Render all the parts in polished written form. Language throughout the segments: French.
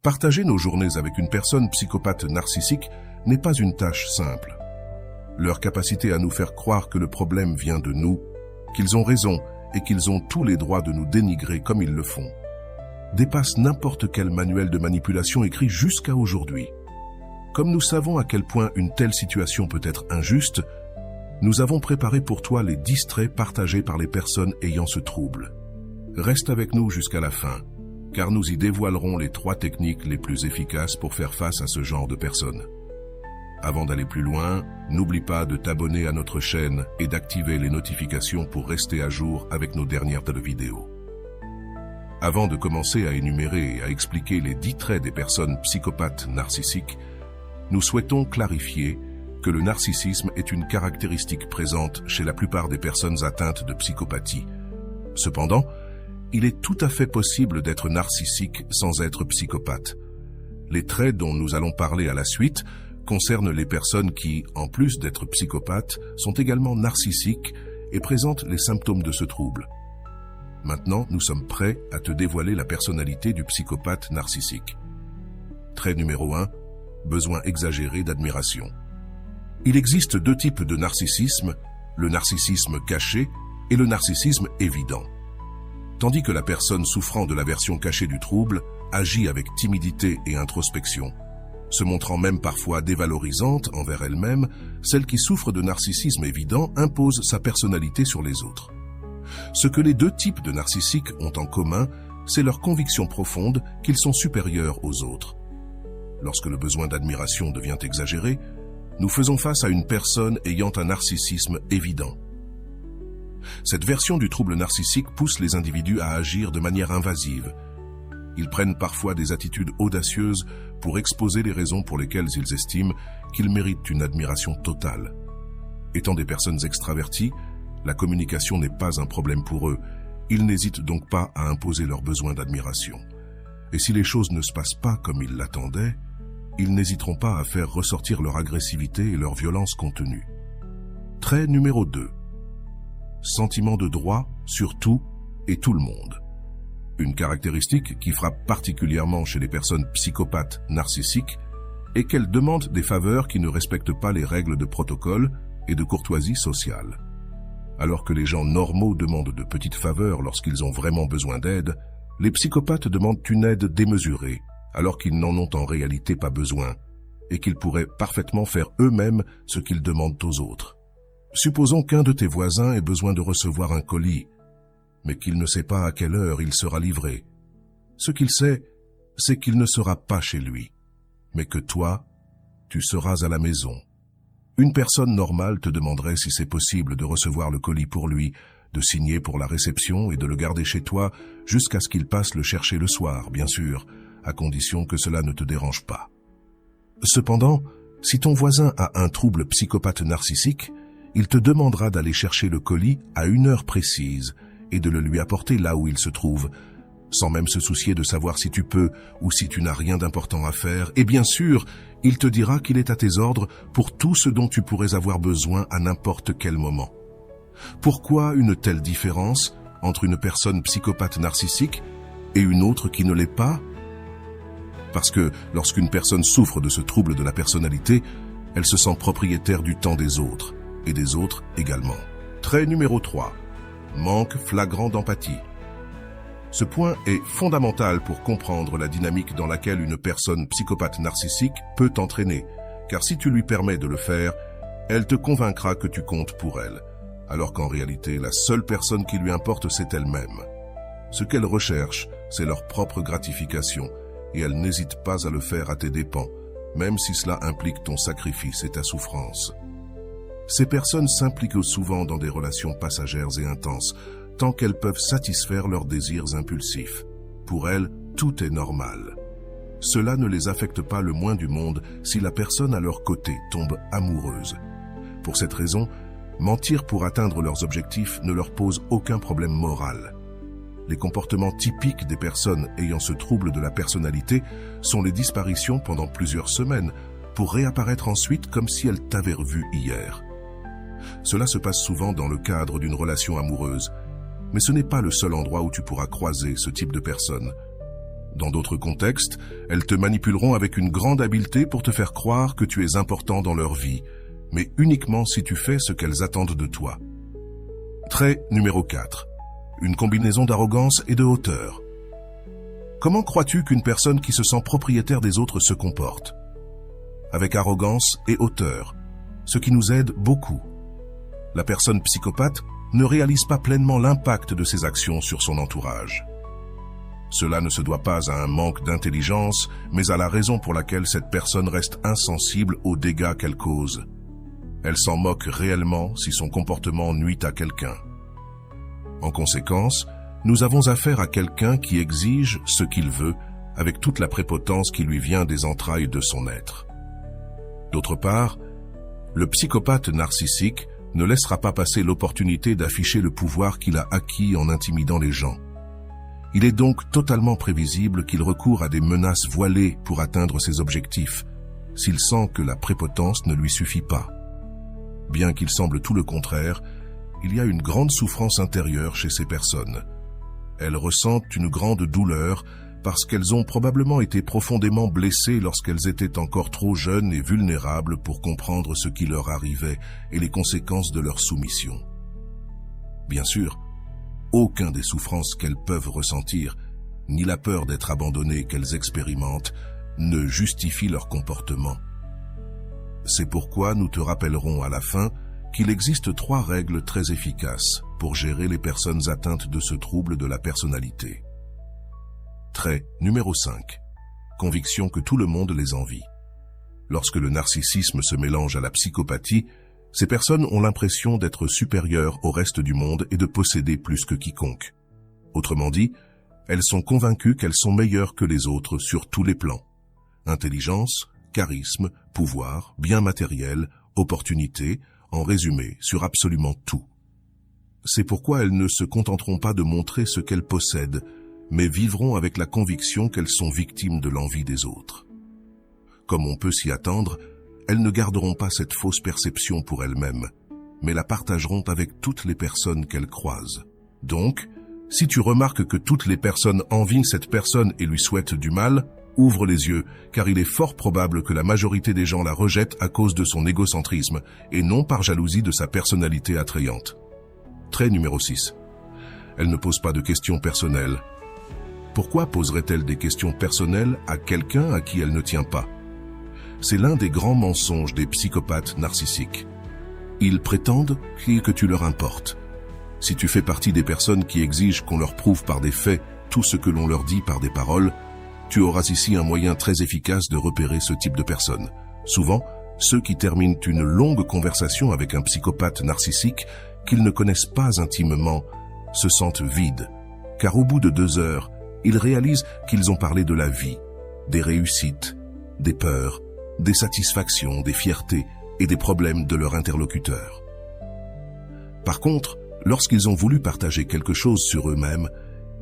Partager nos journées avec une personne psychopathe narcissique n'est pas une tâche simple. Leur capacité à nous faire croire que le problème vient de nous, qu'ils ont raison et qu'ils ont tous les droits de nous dénigrer comme ils le font, dépasse n'importe quel manuel de manipulation écrit jusqu'à aujourd'hui. Comme nous savons à quel point une telle situation peut être injuste, nous avons préparé pour toi les 10 traits partagés par les personnes ayant ce trouble. Reste avec nous jusqu'à la fin, car nous y dévoilerons les 3 techniques les plus efficaces pour faire face à ce genre de personnes. Avant d'aller plus loin, n'oublie pas de t'abonner à notre chaîne et d'activer les notifications pour rester à jour avec nos dernières vidéos. Avant de commencer à énumérer et à expliquer les 10 traits des personnes psychopathes narcissiques, nous souhaitons clarifier que le narcissisme est une caractéristique présente chez la plupart des personnes atteintes de psychopathie. Cependant, il est tout à fait possible d'être narcissique sans être psychopathe. Les traits dont nous allons parler à la suite concernent les personnes qui, en plus d'être psychopathes, sont également narcissiques et présentent les symptômes de ce trouble. Maintenant, nous sommes prêts à te dévoiler la personnalité du psychopathe narcissique. Trait numéro 1, besoin exagéré d'admiration. Il existe 2 types de narcissisme, le narcissisme caché et le narcissisme évident. Tandis que la personne souffrant de la version cachée du trouble agit avec timidité et introspection, se montrant même parfois dévalorisante envers elle-même, celle qui souffre de narcissisme évident impose sa personnalité sur les autres. Ce que les 2 types de narcissiques ont en commun, c'est leur conviction profonde qu'ils sont supérieurs aux autres. Lorsque le besoin d'admiration devient exagéré, nous faisons face à une personne ayant un narcissisme évident. Cette version du trouble narcissique pousse les individus à agir de manière invasive. Ils prennent parfois des attitudes audacieuses pour exposer les raisons pour lesquelles ils estiment qu'ils méritent une admiration totale. Étant des personnes extraverties, la communication n'est pas un problème pour eux. Ils n'hésitent donc pas à imposer leurs besoins d'admiration. Et si les choses ne se passent pas comme ils l'attendaient, ils n'hésiteront pas à faire ressortir leur agressivité et leur violence contenue. Trait numéro 2. Sentiment de droit sur tout et tout le monde. Une caractéristique qui frappe particulièrement chez les personnes psychopathes narcissiques est qu'elles demandent des faveurs qui ne respectent pas les règles de protocole et de courtoisie sociale. Alors que les gens normaux demandent de petites faveurs lorsqu'ils ont vraiment besoin d'aide, les psychopathes demandent une aide démesurée, alors qu'ils n'en ont en réalité pas besoin, et qu'ils pourraient parfaitement faire eux-mêmes ce qu'ils demandent aux autres. Supposons qu'un de tes voisins ait besoin de recevoir un colis, mais qu'il ne sait pas à quelle heure il sera livré. Ce qu'il sait, c'est qu'il ne sera pas chez lui, mais que toi, tu seras à la maison. Une personne normale te demanderait si c'est possible de recevoir le colis pour lui, de signer pour la réception et de le garder chez toi jusqu'à ce qu'il passe le chercher le soir, bien sûr, à condition que cela ne te dérange pas. Cependant, si ton voisin a un trouble psychopathe narcissique, il te demandera d'aller chercher le colis à une heure précise et de le lui apporter là où il se trouve, sans même se soucier de savoir si tu peux ou si tu n'as rien d'important à faire. Et bien sûr, il te dira qu'il est à tes ordres pour tout ce dont tu pourrais avoir besoin à n'importe quel moment. Pourquoi une telle différence entre une personne psychopathe narcissique et une autre qui ne l'est pas? Parce que lorsqu'une personne souffre de ce trouble de la personnalité, elle se sent propriétaire du temps des autres, et des autres également. Trait numéro 3. Manque flagrant d'empathie. Ce point est fondamental pour comprendre la dynamique dans laquelle une personne psychopathe narcissique peut t'entraîner, car si tu lui permets de le faire, elle te convaincra que tu comptes pour elle, alors qu'en réalité, la seule personne qui lui importe, c'est elle-même. Ce qu'elle recherche, c'est leur propre gratification, et elle n'hésite pas à le faire à tes dépens, même si cela implique ton sacrifice et ta souffrance. Ces personnes s'impliquent souvent dans des relations passagères et intenses, tant qu'elles peuvent satisfaire leurs désirs impulsifs. Pour elles, tout est normal. Cela ne les affecte pas le moins du monde si la personne à leur côté tombe amoureuse. Pour cette raison, mentir pour atteindre leurs objectifs ne leur pose aucun problème moral. Les comportements typiques des personnes ayant ce trouble de la personnalité sont les disparitions pendant plusieurs semaines, pour réapparaître ensuite comme si elles t'avaient revu hier. Cela se passe souvent dans le cadre d'une relation amoureuse, mais ce n'est pas le seul endroit où tu pourras croiser ce type de personnes. Dans d'autres contextes, elles te manipuleront avec une grande habileté pour te faire croire que tu es important dans leur vie, mais uniquement si tu fais ce qu'elles attendent de toi. Trait numéro 4. Une combinaison d'arrogance et de hauteur. Comment crois-tu qu'une personne qui se sent propriétaire des autres se comporte? Avec arrogance et hauteur, ce qui nous aide beaucoup. La personne psychopathe ne réalise pas pleinement l'impact de ses actions sur son entourage. Cela ne se doit pas à un manque d'intelligence, mais à la raison pour laquelle cette personne reste insensible aux dégâts qu'elle cause. Elle s'en moque réellement si son comportement nuit à quelqu'un. En conséquence, nous avons affaire à quelqu'un qui exige ce qu'il veut avec toute la prépotence qui lui vient des entrailles de son être. D'autre part, le psychopathe narcissique ne laissera pas passer l'opportunité d'afficher le pouvoir qu'il a acquis en intimidant les gens. Il est donc totalement prévisible qu'il recourt à des menaces voilées pour atteindre ses objectifs, s'il sent que la prépotence ne lui suffit pas. Bien qu'il semble tout le contraire, il y a une grande souffrance intérieure chez ces personnes. Elles ressentent une grande douleur parce qu'elles ont probablement été profondément blessées lorsqu'elles étaient encore trop jeunes et vulnérables pour comprendre ce qui leur arrivait et les conséquences de leur soumission. Bien sûr, aucun des souffrances qu'elles peuvent ressentir, ni la peur d'être abandonnées qu'elles expérimentent, ne justifie leur comportement. C'est pourquoi nous te rappellerons à la fin qu'il existe 3 règles très efficaces pour gérer les personnes atteintes de ce trouble de la personnalité. Trait numéro 5. Conviction que tout le monde les envie. Lorsque le narcissisme se mélange à la psychopathie, ces personnes ont l'impression d'être supérieures au reste du monde et de posséder plus que quiconque. Autrement dit, elles sont convaincues qu'elles sont meilleures que les autres sur tous les plans. Intelligence, charisme, pouvoir, biens matériels, opportunités, en résumé, sur absolument tout. C'est pourquoi elles ne se contenteront pas de montrer ce qu'elles possèdent, mais vivront avec la conviction qu'elles sont victimes de l'envie des autres. Comme on peut s'y attendre, elles ne garderont pas cette fausse perception pour elles-mêmes, mais la partageront avec toutes les personnes qu'elles croisent. Donc, si tu remarques que toutes les personnes envient cette personne et lui souhaitent du mal, ouvre les yeux, car il est fort probable que la majorité des gens la rejettent à cause de son égocentrisme et non par jalousie de sa personnalité attrayante. Trait numéro 6. Elle ne pose pas de questions personnelles. Pourquoi poserait-elle des questions personnelles à quelqu'un à qui elle ne tient pas? C'est l'un des grands mensonges des psychopathes narcissiques. Ils prétendent que tu leur importes. Si tu fais partie des personnes qui exigent qu'on leur prouve par des faits tout ce que l'on leur dit par des paroles, tu auras ici un moyen très efficace de repérer ce type de personnes. Souvent, ceux qui terminent une longue conversation avec un psychopathe narcissique qu'ils ne connaissent pas intimement se sentent vides, car au bout de 2 heures, ils réalisent qu'ils ont parlé de la vie, des réussites, des peurs, des satisfactions, des fiertés et des problèmes de leur interlocuteur. Par contre, lorsqu'ils ont voulu partager quelque chose sur eux-mêmes,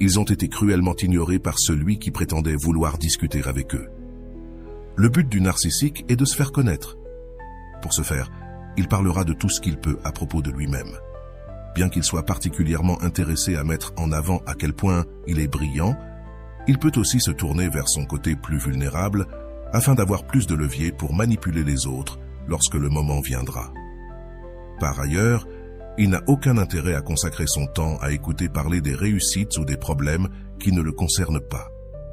ils ont été cruellement ignorés par celui qui prétendait vouloir discuter avec eux. Le but du narcissique est de se faire connaître. Pour ce faire, il parlera de tout ce qu'il peut à propos de lui-même. Bien qu'il soit particulièrement intéressé à mettre en avant à quel point il est brillant, il peut aussi se tourner vers son côté plus vulnérable afin d'avoir plus de levier pour manipuler les autres lorsque le moment viendra. Par ailleurs, il n'a aucun intérêt à consacrer son temps à écouter parler des réussites ou des problèmes qui ne le concernent pas.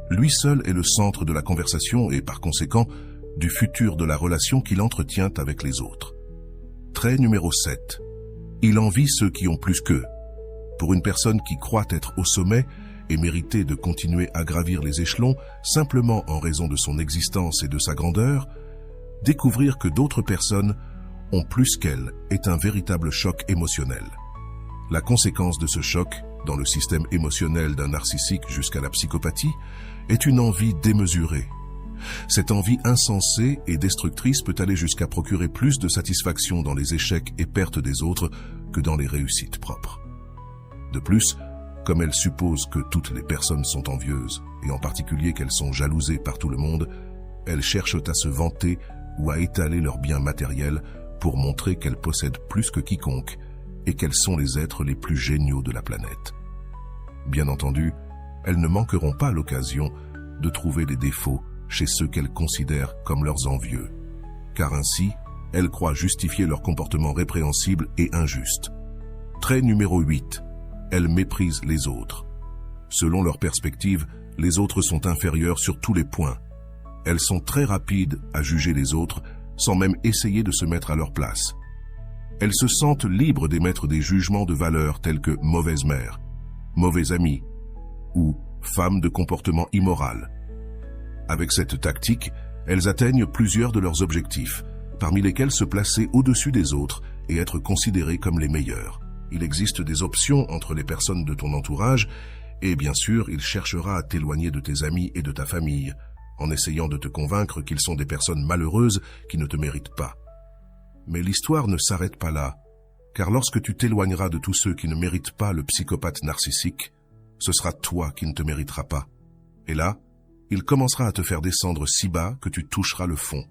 Lui seul est le centre de la conversation et par conséquent du futur de la relation qu'il entretient avec les autres. Trait numéro 7. Il envie ceux qui ont plus qu'eux. Pour une personne qui croit être au sommet et mériter de continuer à gravir les échelons simplement en raison de son existence et de sa grandeur, découvrir que d'autres personnes ont plus qu'elle est un véritable choc émotionnel. La conséquence de ce choc, dans le système émotionnel d'un narcissique jusqu'à la psychopathie, est une envie démesurée. Cette envie insensée et destructrice peut aller jusqu'à procurer plus de satisfaction dans les échecs et pertes des autres que dans les réussites propres. De plus, comme elle suppose que toutes les personnes sont envieuses, et en particulier qu'elles sont jalousées par tout le monde, elles cherchent à se vanter ou à étaler leurs biens matériels pour montrer qu'elles possèdent plus que quiconque et qu'elles sont les êtres les plus géniaux de la planète. Bien entendu, elles ne manqueront pas l'occasion de trouver des défauts chez ceux qu'elles considèrent comme leurs envieux. Car ainsi, elles croient justifier leur comportement répréhensible et injuste. Trait numéro 8. Elles méprisent les autres. Selon leur perspective, les autres sont inférieurs sur tous les points. Elles sont très rapides à juger les autres sans même essayer de se mettre à leur place. Elles se sentent libres d'émettre des jugements de valeur tels que mauvaise mère, mauvais ami ou femme de comportement immoral. Avec cette tactique, elles atteignent plusieurs de leurs objectifs, parmi lesquels se placer au-dessus des autres et être considérées comme les meilleures. Il existe des options entre les personnes de ton entourage et bien sûr, il cherchera à t'éloigner de tes amis et de ta famille, en essayant de te convaincre qu'ils sont des personnes malheureuses qui ne te méritent pas. Mais l'histoire ne s'arrête pas là, car lorsque tu t'éloigneras de tous ceux qui ne méritent pas le psychopathe narcissique, ce sera toi qui ne te mériteras pas. Et là, il commencera à te faire descendre si bas que tu toucheras le fond,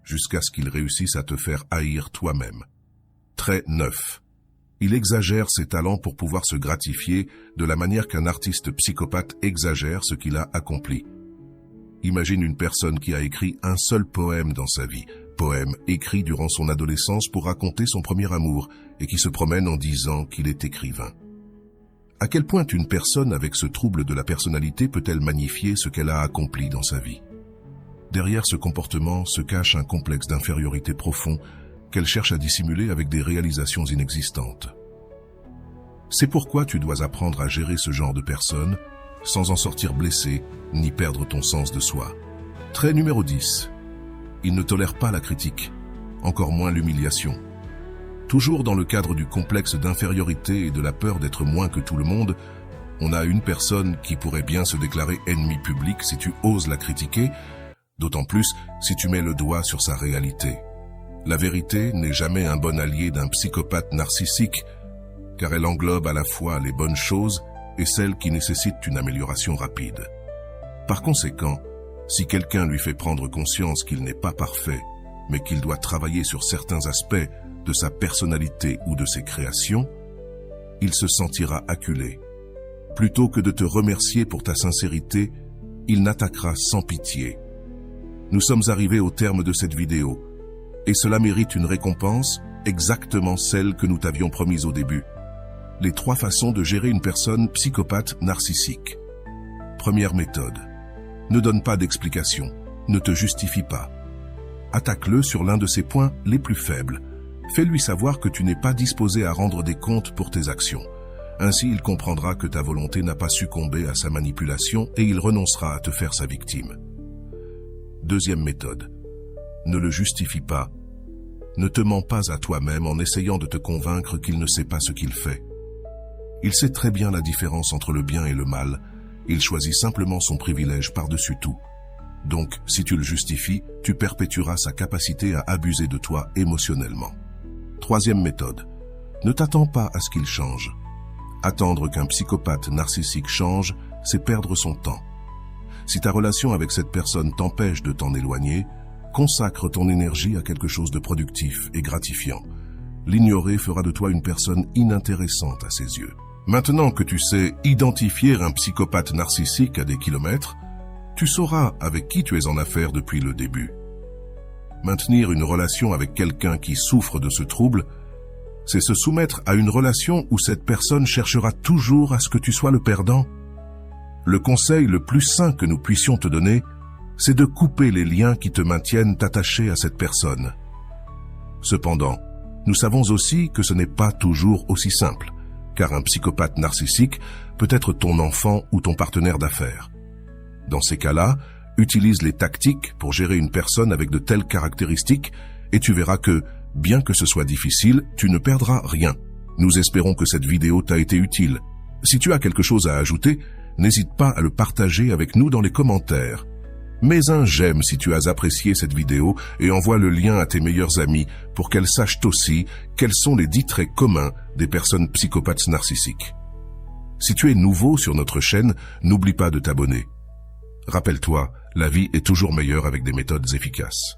jusqu'à ce qu'il réussisse à te faire haïr toi-même. Trait 9. Il exagère ses talents pour pouvoir se gratifier de la manière qu'un artiste psychopathe exagère ce qu'il a accompli. Imagine une personne qui a écrit un seul poème dans sa vie, poème écrit durant son adolescence pour raconter son premier amour et qui se promène en disant qu'il est écrivain. À quel point une personne avec ce trouble de la personnalité peut-elle magnifier ce qu'elle a accompli dans sa vie? Derrière ce comportement se cache un complexe d'infériorité profond qu'elle cherche à dissimuler avec des réalisations inexistantes. C'est pourquoi tu dois apprendre à gérer ce genre de personnes sans en sortir blessé ni perdre ton sens de soi. Trait numéro 10. Il ne tolère pas la critique, encore moins l'humiliation. Toujours dans le cadre du complexe d'infériorité et de la peur d'être moins que tout le monde, on a une personne qui pourrait bien se déclarer ennemi public si tu oses la critiquer, d'autant plus si tu mets le doigt sur sa réalité. La vérité n'est jamais un bon allié d'un psychopathe narcissique, car elle englobe à la fois les bonnes choses et celles qui nécessitent une amélioration rapide. Par conséquent, si quelqu'un lui fait prendre conscience qu'il n'est pas parfait, mais qu'il doit travailler sur certains aspects de sa personnalité ou de ses créations, il se sentira acculé. Plutôt que de te remercier pour ta sincérité, il n'attaquera sans pitié. Nous sommes arrivés au terme de cette vidéo, et cela mérite une récompense, exactement celle que nous t'avions promise au début. Les 3 façons de gérer une personne psychopathe narcissique. Première méthode. Ne donne pas d'explication, ne te justifie pas. Attaque-le sur l'un de ses points les plus faibles. Fais-lui savoir que tu n'es pas disposé à rendre des comptes pour tes actions. Ainsi, il comprendra que ta volonté n'a pas succombé à sa manipulation et il renoncera à te faire sa victime. Deuxième méthode. Ne le justifie pas. Ne te mens pas à toi-même en essayant de te convaincre qu'il ne sait pas ce qu'il fait. Il sait très bien la différence entre le bien et le mal. Il choisit simplement son privilège par-dessus tout. Donc, si tu le justifies, tu perpétueras sa capacité à abuser de toi émotionnellement. Troisième méthode. Ne t'attends pas à ce qu'il change. Attendre qu'un psychopathe narcissique change, c'est perdre son temps. Si ta relation avec cette personne t'empêche de t'en éloigner, consacre ton énergie à quelque chose de productif et gratifiant. L'ignorer fera de toi une personne inintéressante à ses yeux. Maintenant que tu sais identifier un psychopathe narcissique à des kilomètres, tu sauras avec qui tu es en affaire depuis le début. Maintenir une relation avec quelqu'un qui souffre de ce trouble, c'est se soumettre à une relation où cette personne cherchera toujours à ce que tu sois le perdant. Le conseil le plus sain que nous puissions te donner, c'est de couper les liens qui te maintiennent attaché à cette personne. Cependant, nous savons aussi que ce n'est pas toujours aussi simple, car un psychopathe narcissique peut être ton enfant ou ton partenaire d'affaires. Dans ces cas-là, utilise les tactiques pour gérer une personne avec de telles caractéristiques et tu verras que, bien que ce soit difficile, tu ne perdras rien. Nous espérons que cette vidéo t'a été utile. Si tu as quelque chose à ajouter, n'hésite pas à le partager avec nous dans les commentaires. Mets un j'aime si tu as apprécié cette vidéo et envoie le lien à tes meilleurs amis pour qu'elles sachent aussi quels sont les 10 traits communs des personnes psychopathes narcissiques. Si tu es nouveau sur notre chaîne, n'oublie pas de t'abonner. Rappelle-toi, la vie est toujours meilleure avec des méthodes efficaces.